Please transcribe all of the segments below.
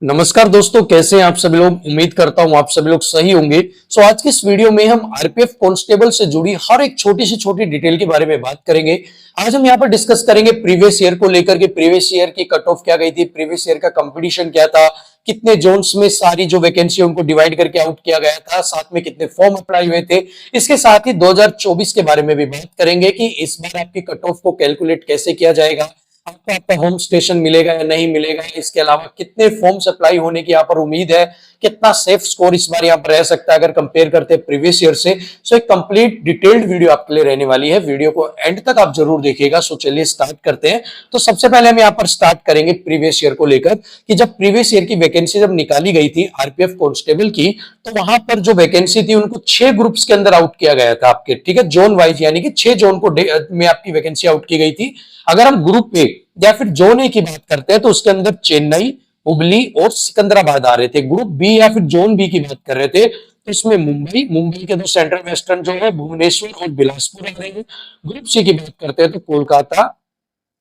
नमस्कार दोस्तों, कैसे हैं आप सभी लोग। उम्मीद करता हूं आप सभी लोग सही होंगे। आज की इस वीडियो में हम आरपीएफ कांस्टेबल से जुड़ी हर एक छोटी से छोटी डिटेल के बारे में बात करेंगे। आज हम यहाँ पर डिस्कस करेंगे प्रीवियस ईयर को लेकर के, प्रीवियस ईयर की कट ऑफ क्या गई थी, प्रीवियस ईयर का कंपटीशन क्या था, कितने जोन्स में सारी जो वैकेंसी उनको डिवाइड करके आउट किया गया था, साथ में कितने फॉर्म अप्लाई हुए थे। इसके साथ ही 2024 के बारे में भी बात करेंगे कि इस बार आपकी कट ऑफ को कैलकुलेट कैसे किया जाएगा, आपको आपका होम स्टेशन मिलेगा या नहीं मिलेगा, इसके अलावा कितने फॉर्म्स अप्लाई होने की यहाँ पर उम्मीद है, कितना सेफ स्कोर इस बार यहाँ पर रह सकता है अगर कंपेयर करते हैं प्रीवियस ईयर से। सो एक कंप्लीट डिटेल्ड वीडियो आपके लिए रहने वाली है, वीडियो को एंड तक आप जरूर देखिएगा। सो चलिए स्टार्ट करते हैं। तो सबसे पहले हम यहाँ पर स्टार्ट करेंगे प्रीवियस ईयर को लेकर कि जब प्रीवियस ईयर की वैकेंसी जब निकाली गई थी आरपीएफ कांस्टेबल की, तो वहां पर जो वैकेंसी थी उनको 6 ग्रुप्स के अंदर आउट किया गया था आपके, ठीक है, जोन वाइज, यानी कि 6 जोन को में आपकी वैकेंसी आउट की गई थी। अगर हम ग्रुप ए या फिर जोन ए की बात करते हैं तो उसके अंदर चेन्नई, हुबली और सिकंदराबाद आ रहे थे। ग्रुप बी या फिर जोन बी की बात कर रहे थे तो इसमें मुंबई के दो सेंट्रल वेस्टर्न जो है भुवनेश्वर और बिलासपुर आ रहे हैं। ग्रुप सी की बात करते हैं तो कोलकाता,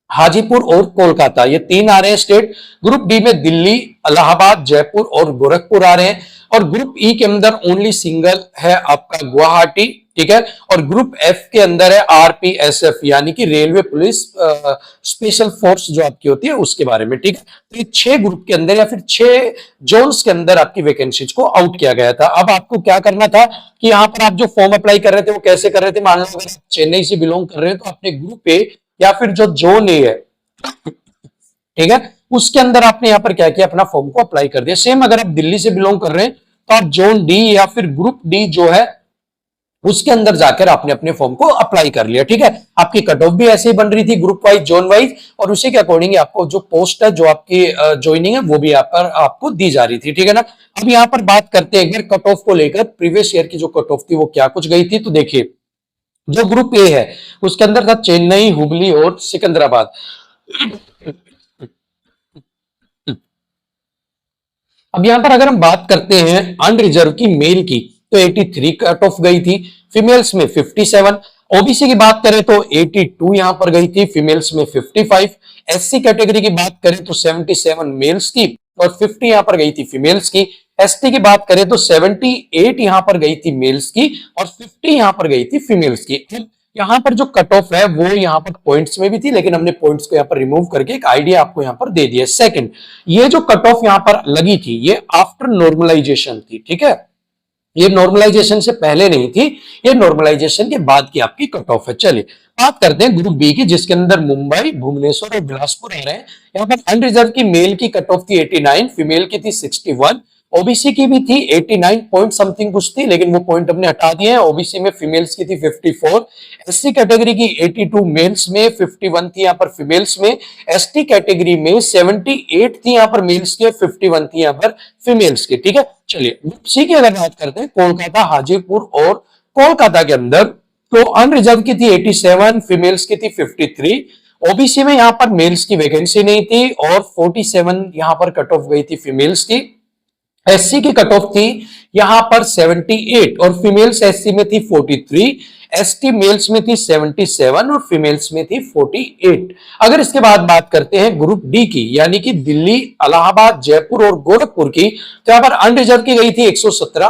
हाजीपुर और कोलकाता, ये तीन आ रहे हैं स्टेट। ग्रुप डी में दिल्ली, इलाहाबाद, जयपुर और गोरखपुर आ रहे हैं। और ग्रुप ई के अंदर ओनली सिंगल है आपका गुवाहाटी, ठीक है। और ग्रुप एफ के अंदर है आरपीएसएफ, यानी कि रेलवे पुलिस स्पेशल फोर्स जो आपकी होती है उसके बारे में, ठीक है। तो ये 6 ग्रुप के अंदर या फिर 6 जोन्स के अंदर आपकी वैकेंसीज को आउट किया गया था। अब आपको क्या करना था कि यहाँ पर आप जो फॉर्म अप्लाई कर रहे थे वो कैसे कर रहे थे। मान लो अगर आप चेन्नई से बिलोंग कर रहे हैं तो अपने ग्रुप ए या फिर जो जोन ए है, ठीक है, उसके अंदर आपने यहाँ पर क्या किया, अपना फॉर्म को अप्लाई कर दिया। सेम अगर आप दिल्ली से बिलोंग कर रहे हैं तो आप जोन डी या फिर ग्रुप डी जो है उसके अंदर जाकर आपने अपने फॉर्म को अप्लाई कर लिया, ठीक है। आपकी कट ऑफ भी ऐसे ही बन रही थी, ग्रुप वाइज, जोन वाइज, और उसी के अकॉर्डिंग आपको जो पोस्ट है, जो आपकी ज्वाइनिंग है, वो भी आपको दी जा रही थी, ठीक है ना। अब यहाँ पर बात करते हैं कट ऑफ को लेकर। प्रीवियस ईयर की जो कट ऑफ थी वो क्या कुछ गई थी, तो देखिए जो ग्रुप ए है उसके अंदर था चेन्नई, हुबली और सिकंदराबाद। अब यहां पर अगर हम बात करते हैं अनरिजर्व की मेल की तो 83 कट ऑफ गई थी, फीमेल्स में 57। ओबीसी की बात करें तो 82 यहां पर गई थी, फीमेल्स में 55। एससी कैटेगरी की बात करें तो 77 मेल्स की और 50 यहां पर गई थी फीमेल्स की। एसटी की बात करें तो 78 यहां पर गई थी मेल्स की और 50 यहां पर गई थी फीमेल्स की। यहाँ पर जो कट ऑफ है वो यहाँ पर पॉइंट्स में भी थी, लेकिन हमने पॉइंट्स को यहाँ पर रिमूव करके एक आइडिया आपको यहाँ पर दे दिया। सेकंड, ये जो कट ऑफ यहाँ पर लगी थी ये आफ्टर नॉर्मलाइजेशन थी, ठीक है। ये नॉर्मलाइजेशन से पहले नहीं थी, ये नॉर्मलाइजेशन के बाद की आपकी कट ऑफ है। चलिए बात करते हैं ग्रुप बी की, जिसके अंदर मुंबई, भुवनेश्वर और बिलासपुर आ रहे हैं। यहाँ पर अनरिजर्व की मेल की कट ऑफ थी 89, फीमेल की थी 61। ओबीसी की भी थी 89 पॉइंट समथिंग कुछ थी, लेकिन वो पॉइंट हमने हटा दिए हैं। ओबीसी में फीमेल्स की थी 54। एससी कैटेगरी की 82 मेल्स में, 51 थी यहाँ पर फीमेल्स में। एसटी कैटेगरी में 78 थी यहाँ पर मेल्स के, 51 थी यहाँ पर फीमेल्स के, ठीक है। चलिए सी की अगर बात करते हैं, कोलकाता, हाजीपुर और कोलकाता के अंदर तो अनरिजर्व की थी 87, फीमेल्स की थी 53। ओबीसी में यहाँ पर मेल्स की वैकेंसी नहीं थी और 47 यहाँ पर कट ऑफ गई थी फीमेल्स की। एससी की कट ऑफ थी यहां पर 78 और फीमेल्स एससी में थी 43। एसटी मेल्स में थी 77 और फीमेल्स में थी 48। अगर इसके बाद बात करते हैं ग्रुप डी की, यानी कि दिल्ली, इलाहाबाद, जयपुर और गोरखपुर की, तो यहां पर अनरिजर्व की गई थी 117,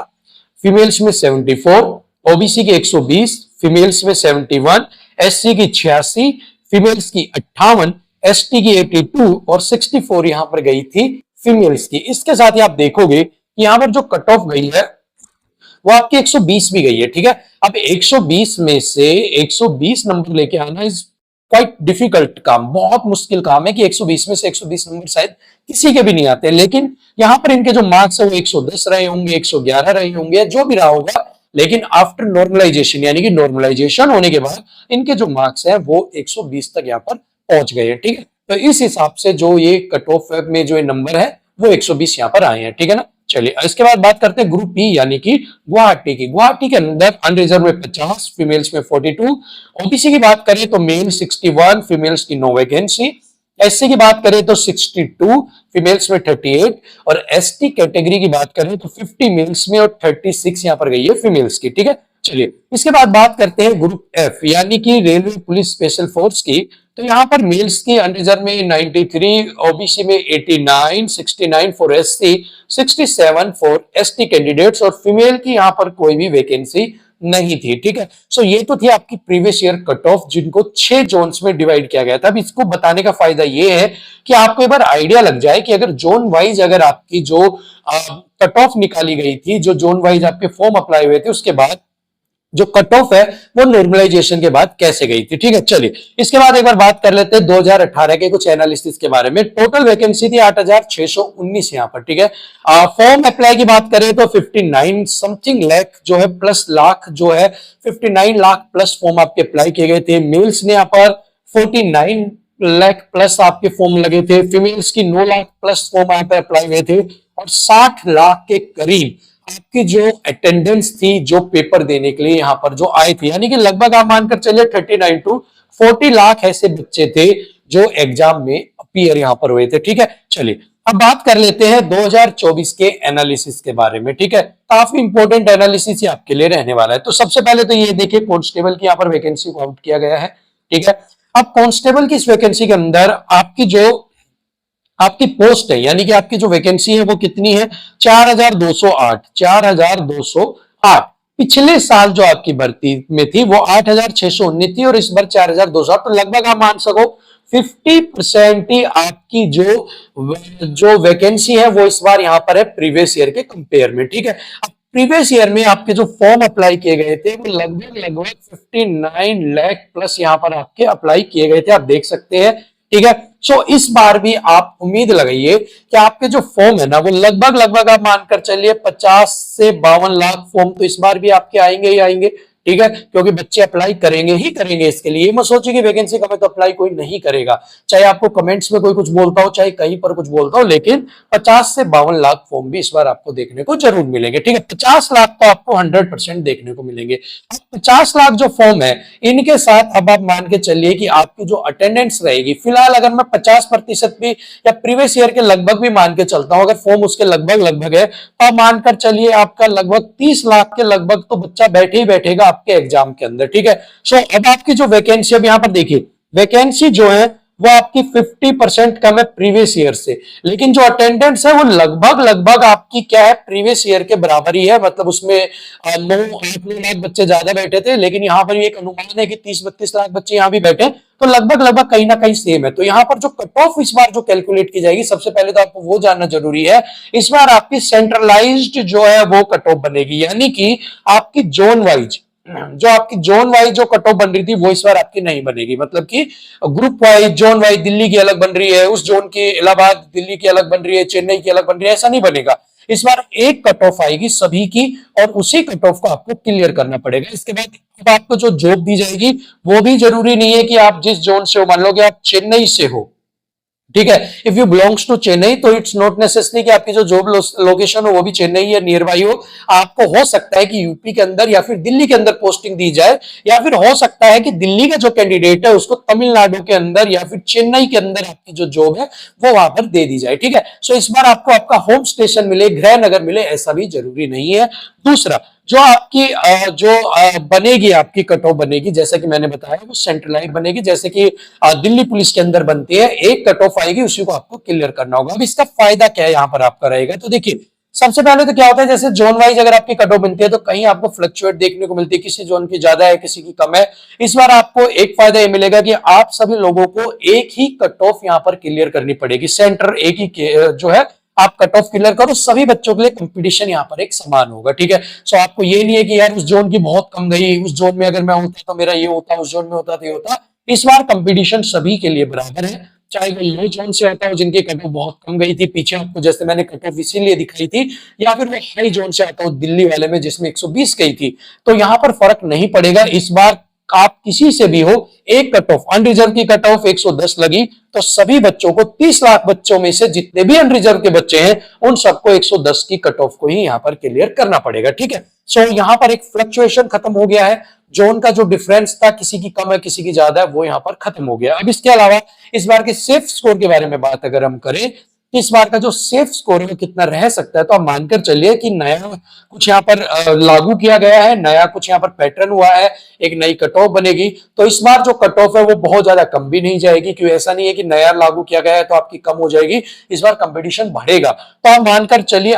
फीमेल्स में 74। ओबीसी की 120, फीमेल्स में 71। एससी की 86, फीमेल्स की 58। एसटी की 82 और 64 यहां पर गई थी फीमेल्स की। इसके साथ ही आप देखोगे कि यहां पर जो कट ऑफ गई है वो आपकी 120 भी गई है, ठीक है। अब 120 में से 120 नंबर लेके आना इज क्वाइट डिफिकल्ट काम, बहुत मुश्किल काम है कि 120 में से 120 नंबर शायद किसी के भी नहीं आते। लेकिन यहां पर इनके जो मार्क्स है वो 110 रहे होंगे, 111 रहे होंगे, जो भी रहा होगा, लेकिन आफ्टर नॉर्मलाइजेशन, यानी कि नॉर्मलाइजेशन होने के बाद इनके जो मार्क्स है वो 120 तक यहाँ पर पहुंच गए हैं, ठीक है। तो इस हिसाब से जो ये कट ऑफ में जो ये नंबर है वो 120 यहाँ पर आए हैं, ठीक है ना। चलिए इसके बाद बात करते हैं ग्रुप बी, यानी कि गुवाहाटी की। गुवाहाटी के अंदर अनरिजर्व में 50, फीमेल्स में 42। ओबीसी की बात करें तो मेल 61, फीमेल्स की नो वैकेंसी। एससी की बात करें तो 62, फीमेल्स में 38। और एसटी कैटेगरी की बात करें तो 50 मेल्स में और 36 यहाँ पर गई है फीमेल्स की, ठीक है। चलिए इसके बाद बात करते हैं ग्रुप एफ, यानी कि रेलवे पुलिस स्पेशल फोर्स की। तो यहाँ पर मेल्स की अनरिजर्व में 93, ओबीसी में 89, 69 for SC, 67 for ST candidates और फीमेल की यहाँ पर कोई भी वैकेंसी नहीं थी। ठीक है, सो ये तो थी आपकी प्रीवियस ईयर कट ऑफ जिनको 6 जोन्स में डिवाइड किया गया था। अब इसको बताने का फायदा ये है कि आपको एक बार आइडिया लग जाए कि अगर जोन वाइज अगर आपकी जो कट ऑफ निकाली गई थी, जो जोन वाइज आपके फॉर्म अप्लाई हुए थे, उसके बाद जो कट ऑफ है वो नॉर्मलाइजेशन के बाद कैसे गई थी। ठीक है, चलिए इसके बाद एक बार बात कर लेते हैं 2018 के कुछ एनालिसिस के बारे में। टोटल वैकेंसी थी 8619 यहाँ पर। ठीक है, फॉर्म अप्लाई की बात करें तो 59 समथिंग लाख जो है प्लस लाख जो है 59 लाख प्लस फॉर्म आपके अप्लाई किए गए थे। मेल्स ने यहाँ पर 49 लाख प्लस आपके फॉर्म लगे थे। फीमेल्स की 9 लाख प्लस फॉर्म यहाँ पे अप्लाई हुए थे और 60 लाख के करीब आपकी जो अटेंडेंस थी जो पेपर देने के लिए यहाँ पर जो आए थे, यानी कि लगभग आप मानकर चलिए 39 टू 40 लाख ऐसे बच्चे थे जो एग्जाम में अपीयर यहाँ पर हुए थे। ठीक है, चलिए अब बात कर लेते हैं 2024 के एनालिसिस के बारे में। ठीक है, काफी इंपॉर्टेंट एनालिसिस ही आपके लिए रहने वाला है। तो सबसे पहले तो ये देखिए कांस्टेबल की यहाँ पर वैकेंसी को आउट किया गया है। ठीक है, अब कांस्टेबल की इस वैकेंसी के अंदर आपकी जो आपकी पोस्ट है, यानी कि आपकी जो वैकेंसी है वो कितनी है, 4208। 4208 पिछले साल जो आपकी भर्ती में थी वो 8619 थी और इस बार 4208, तो लगभग आप मान सको 50% ही आपकी जो वैकेंसी है वो इस बार यहां पर है प्रीवियस ईयर के कंपेयर में। ठीक है, अब प्रीवियस ईयर में आपके जो फॉर्म अप्लाई किए गए थे वो लगभग 59 लाख प्लस यहां पर आपके अप्लाई किए गए थे, आप देख सकते हैं। ठीक है, सो इस बार भी आप उम्मीद लगाइए कि आपके जो फॉर्म है ना वो लगभग आप मानकर चलिए 50 से 52 लाख फॉर्म तो इस बार भी आपके आएंगे ही आएंगे। ठीक है, क्योंकि बच्चे अप्लाई करेंगे ही करेंगे इसके लिए। मत सोचिए कि वैकेंसी कम है तो अप्लाई कोई नहीं करेगा, चाहे आपको कमेंट्स में कोई कुछ बोलता हो, चाहे कहीं पर कुछ बोलता हो, लेकिन 50 से 52 लाख फॉर्म भी इस बार आपको देखने को जरूर मिलेंगे। ठीक है, 50 लाख तो आपको 100% देखने को मिलेंगे। अब 50 लाख जो फॉर्म है इनके साथ अब आप मान के चलिए कि आपकी जो अटेंडेंस रहेगी, फिलहाल अगर मैं 50% भी या प्रीवियस ईयर के लगभग भी मान के चलता हूं, अगर फॉर्म उसके लगभग है तो आप मानकर चलिए आपका लगभग 30 लाख के लगभग तो बच्चा बैठे ही बैठेगा आपके एग्जाम के अंदर। ठीक है, सो अब आपकी जो वैकेंसी, अब यहां पर देखिए वैकेंसी जो है वो आपकी 50% कम है प्रीवियस ईयर से, लेकिन जो अटेंडेंस है वो लगभग आपकी क्या है प्रीवियस ईयर के बराबर ही है। मतलब उसमें 9-8 लाख बच्चे ज्यादा बैठे थे, लेकिन यहाँ पर एक अनुमान है कि 30-32 लाख बच्चे यहाँ भी बैठे, तो लगभग कहीं ना कहीं सेम है। तो यहाँ पर जो कट ऑफ इस बार जो कैलकुलेट की जाएगी, सबसे पहले तो आपको वो जानना जरूरी है, इस बार आपकी सेंट्रलाइज्ड जो है वो कट ऑफ बनेगी, यानी कि आपकी जोन वाइज जो कट ऑफ बन रही थी वो इस बार आपकी नहीं बनेगी। मतलब कि group wise, zone wise Delhi की अलग बन रही है, उस जोन की इलाहाबाद दिल्ली की अलग बन रही है, चेन्नई की अलग बन रही है, ऐसा नहीं बनेगा। इस बार एक कट ऑफ आएगी सभी की और उसी कट ऑफ को आपको क्लियर करना पड़ेगा। इसके बाद अब आपको जो जॉब दी जाएगी वो भी जरूरी नहीं है कि आप जिस जोन से हो, मान लो कि आप चेन्नई से हो, ठीक है, if you belongs to Chennai तो इट्स नॉट नेसेसरी कि आपकी जो जॉब लोकेशन हो वो भी चेन्नई या नियर बाई हो। आपको हो सकता है कि यूपी के अंदर या फिर दिल्ली के अंदर पोस्टिंग दी जाए, या फिर हो सकता है कि दिल्ली का जो कैंडिडेट है उसको तमिलनाडु के अंदर या फिर चेन्नई के अंदर आपकी जो जॉब है वो वहां पर दे दी जाए। ठीक है, सो इस बार आपको आपका होम स्टेशन मिले, गृह नगर मिले, ऐसा भी जरूरी नहीं है। दूसरा, जो आपकी बनेगी, आपकी कट ऑफ बनेगी, जैसा कि मैंने बताया वो सेंट्रलाइज बनेगी, जैसे कि दिल्ली पुलिस के अंदर बनती है, एक कट ऑफ आएगी उसी को आपको क्लियर करना होगा। अब इसका फायदा क्या है यहाँ पर आपका रहेगा, तो देखिए सबसे पहले तो क्या होता है, जैसे जोन वाइज अगर आपकी कट ऑफ बनती है तो कहीं आपको फ्लक्चुएट देखने को मिलती है, किसी जोन की ज्यादा है किसी की कम है। इस बार आपको एक फायदा ये मिलेगा कि आप सभी लोगों को एक ही कट ऑफ यहाँ पर क्लियर करनी पड़ेगी, सेंटर एक ही जो है आप कट ऑफ क्लियर करो, सभी बच्चों के लिए कंपटीशन यहाँ पर एक समान होगा। ठीक है, सो आपको ये नहीं है कि यार उस जोन की बहुत कम गई, उस जोन में अगर मैं होता तो मेरा ये होता, उस जोन में होता तो ये होता। इस बार कंपटीशन सभी के लिए बराबर है, चाहे वो लो जोन से आता हो जिनकी कट ऑफ बहुत कम गई थी पीछे, आपको जैसे मैंने कट ऑफ इसीलिए दिखाई थी, या फिर वो हाई जोन से आता हो दिल्ली वाले में जिसमें 120 गई थी, तो यहाँ पर फर्क नहीं पड़ेगा। इस बार आप किसी से भी हो, एक कट ऑफ अनरिजर्व की कट ऑफ 110 लगी तो सभी बच्चों को 30 लाख बच्चों में से जितने भी अनरिजर्व के बच्चे हैं उन सबको 110 की कट ऑफ को ही यहां पर क्लियर करना पड़ेगा। ठीक है, सो यहां पर एक फ्लक्चुएशन खत्म हो गया है, जोन का जो डिफरेंस था किसी की कम है किसी की ज्यादा है वो यहां पर खत्म हो गया। अब इसके अलावा इस बार के सेफ स्कोर के बारे में बात अगर हम करें कि इस बार का जो सेफ स्कोर है वो कितना रह सकता है। तो आप मानकर चलिए कि नया कुछ यहाँ पर लागू किया गया है, नया कुछ यहाँ पर पैटर्न हुआ है, एक नई कट ऑफ बनेगी। तो इस बार जो कट ऑफ है वो बहुत ज्यादा कम भी नहीं जाएगी, क्योंकि ऐसा नहीं है कि नया लागू किया गया है तो आपकी कम हो जाएगी। इस बार कंपटीशन बढ़ेगा। तो आप मानकर चलिए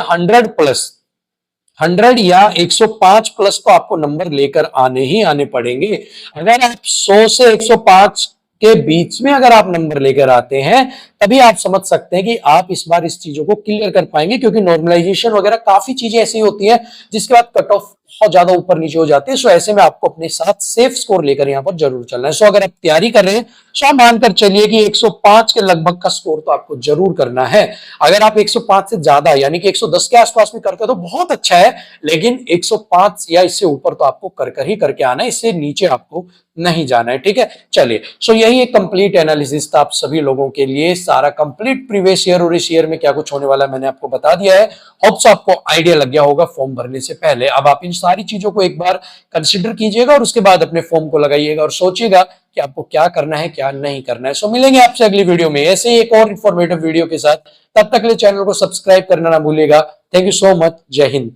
100 या 105 प्लस तो आपको नंबर लेकर आने ही आने पड़ेंगे। अगर आप 100 से 105 के बीच में अगर आप नंबर लेकर आते हैं, तभी आप समझ सकते हैं कि आप इस बार इस चीजों को क्लियर कर पाएंगे, क्योंकि नॉर्मलाइजेशन वगैरह काफी चीजें ऐसी होती हैं जिसके बाद कट ऑफ बहुत ज्यादा ऊपर नीचे हो जाती है। सो ऐसे में आपको अपने साथ सेफ स्कोर लेकर यहाँ पर जरूर चलना है। सो अगर आप तैयारी कर रहे हैं, सो आप मानकर चलिए कि 105 के लगभग का स्कोर तो आपको जरूर करना है। अगर आप 105 से ज्यादा यानी कि 110 के आसपास में करते हो तो बहुत अच्छा है, लेकिन 105 या इससे ऊपर तो आपको कर ही करके आना है, इससे नीचे आपको नहीं जाना है। ठीक है, चलिए। सो यही एक कंप्लीट एनालिसिस था आप सभी लोगों के लिए, सारा कंप्लीट प्रीवियस ईयर और इस ईयर में क्या कुछ होने वाला है मैंने आपको बता दिया है। होप्स आपको आइडिया लग गया होगा फॉर्म भरने से पहले। अब आप इन सारी चीजों को एक बार कंसिडर कीजिएगा और उसके बाद अपने फॉर्म को लगाइएगा और सोचिएगा कि आपको क्या करना है क्या नहीं करना है। सो मिलेंगे आपसे अगली वीडियो में ऐसे ही एक और इंफॉर्मेटिव वीडियो के साथ। तब तक के लिए चैनल को सब्सक्राइब करना ना भूलिएगा। Thank you so much. जय हिंद।